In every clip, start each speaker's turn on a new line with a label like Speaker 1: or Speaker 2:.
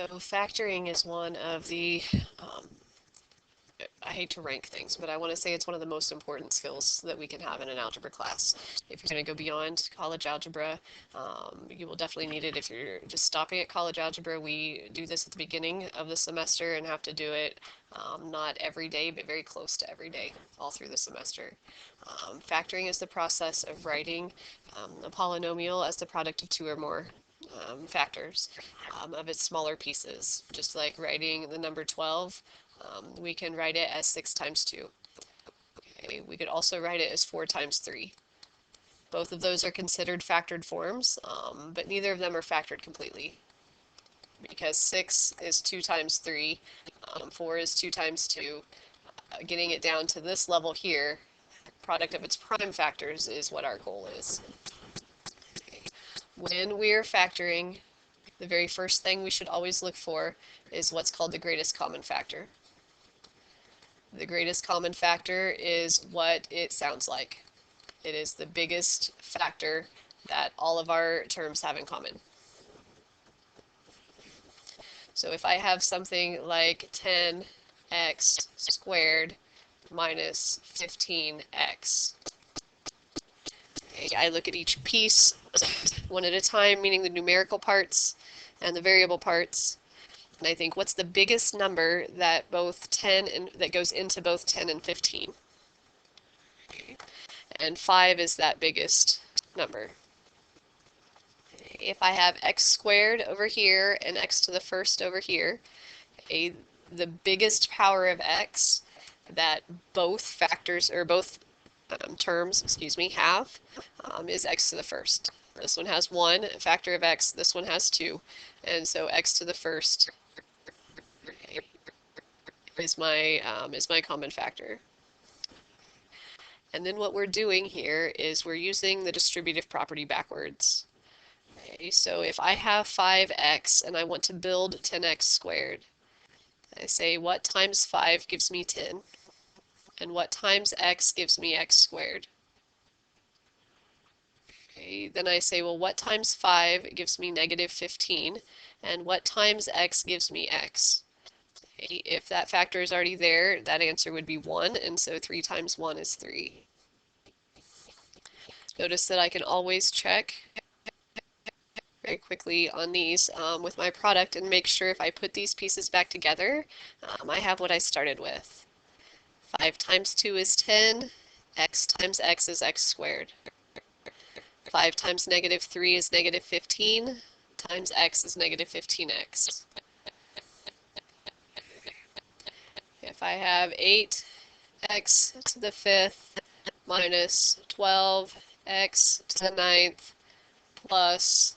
Speaker 1: So factoring is one of the, I hate to rank things, but I want to say it's one of the most important skills that we can have in an algebra class. If you're going to go beyond college algebra, you will definitely need it. If you're just stopping at college algebra, we do this at the beginning of the semester and have to do it not every day, but very close to every day, all through the semester. Factoring is the process of writing a polynomial as the product of two or more factors of its smaller pieces. Just like writing the number 12, we can write it as 6 times 2. Okay, we could also write it as 4 times 3. Both of those are considered factored forms, but neither of them are factored completely. Because 6 is 2 times 3, 4 is 2 times 2. Getting it down to this level here, product of its prime factors, is what our goal is. When we're factoring, the very first thing we should always look for is what's called the greatest common factor. The greatest common factor is what it sounds like. It is the biggest factor that all of our terms have in common. So if I have something like 10x squared minus 15x, I look at each piece one at a time, meaning the numerical parts and the variable parts, and I think, what's the biggest number that that goes into both 10 and 15? And 5 is that biggest number. If I have x squared over here and x to the first over here, the biggest power of x that both factors, or both terms, have, is x to the first. This one has 1 factor of x, this one has 2, and so x to the first is my common factor. And then what we're doing here is we're using the distributive property backwards. Okay, so if I have 5x and I want to build 10x squared, I say what times 5 gives me 10, and what times x gives me x squared. Okay, then I say, well, what times 5 gives me negative 15, and what times x gives me x? Okay, if that factor is already there, that answer would be 1, and so 3 times 1 is 3. Notice that I can always check very quickly on these with my product and make sure if I put these pieces back together, I have what I started with. 5 times 2 is 10, x times x is x squared. 5 times negative 3 is negative 15, times x is negative 15x. If I have 8x to the 5th minus 12x to the 9th plus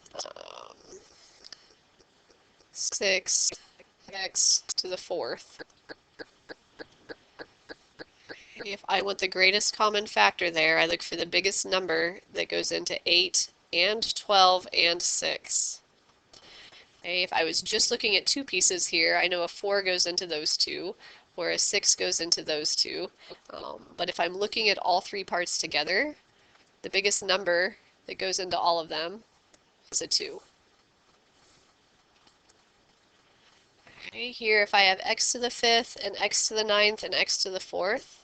Speaker 1: 6x to the 4th. If I want the greatest common factor there, I look for the biggest number that goes into 8 and 12 and 6. Okay, if I was just looking at two pieces here, I know a 4 goes into those two, or a 6 goes into those two. But if I'm looking at all three parts together, the biggest number that goes into all of them is a 2. Okay, here if I have x to the 5th and x to the 9th and x to the 4th,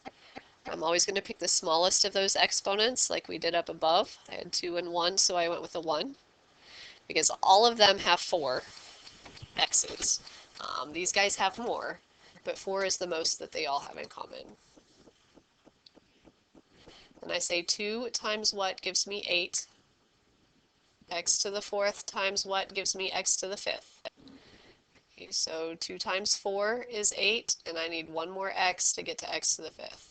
Speaker 1: I'm always going to pick the smallest of those exponents like we did up above. I had 2 and 1, so I went with a 1. Because all of them have 4 x's. These guys have more, but 4 is the most that they all have in common. And I say 2 times what gives me 8. X to the 4th times what gives me x to the 5th. Okay, so 2 times 4 is 8, and I need one more x to get to x to the 5th.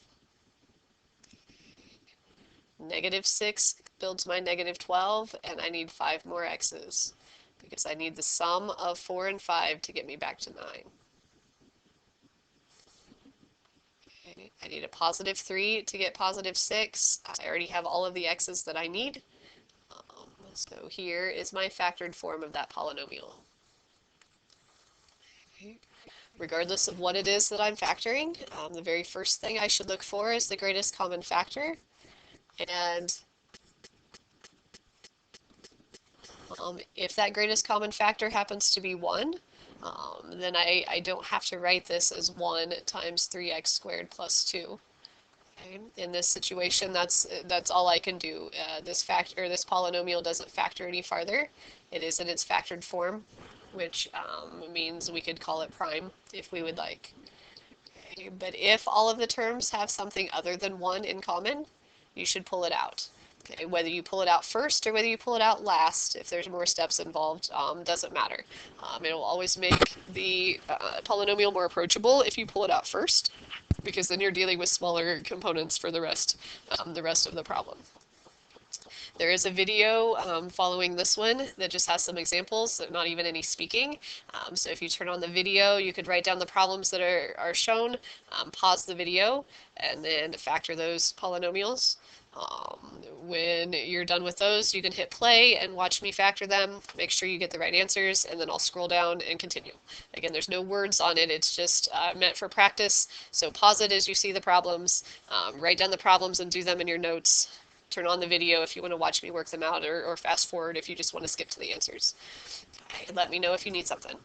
Speaker 1: Negative 6 builds my negative 12, and I need 5 more x's because I need the sum of 4 and 5 to get me back to 9. Okay, I need a positive 3 to get positive 6. I already have all of the x's that I need. So here is my factored form of that polynomial. Okay. Regardless of what it is that I'm factoring, the very first thing I should look for is the greatest common factor. And if that greatest common factor happens to be 1, then I don't have to write this as 1 times 3x squared plus 2. Okay. In this situation, that's all I can do. This polynomial doesn't factor any farther. It is in its factored form, which means we could call it prime if we would like. Okay. But if all of the terms have something other than 1 in common, you should pull it out. Okay. Whether you pull it out first or whether you pull it out last, if there's more steps involved, doesn't matter. It will always make the polynomial more approachable if you pull it out first, because then you're dealing with smaller components for the rest of the problem. There is a video following this one that just has some examples, not even any speaking. So if you turn on the video, you could write down the problems that are shown, pause the video, and then factor those polynomials. When you're done with those, you can hit play and watch me factor them, make sure you get the right answers, and then I'll scroll down and continue. Again, there's no words on it, it's just meant for practice, so pause it as you see the problems, write down the problems and do them in your notes. Turn on the video if you want to watch me work them out, or fast forward if you just want to skip to the answers. Let me know if you need something.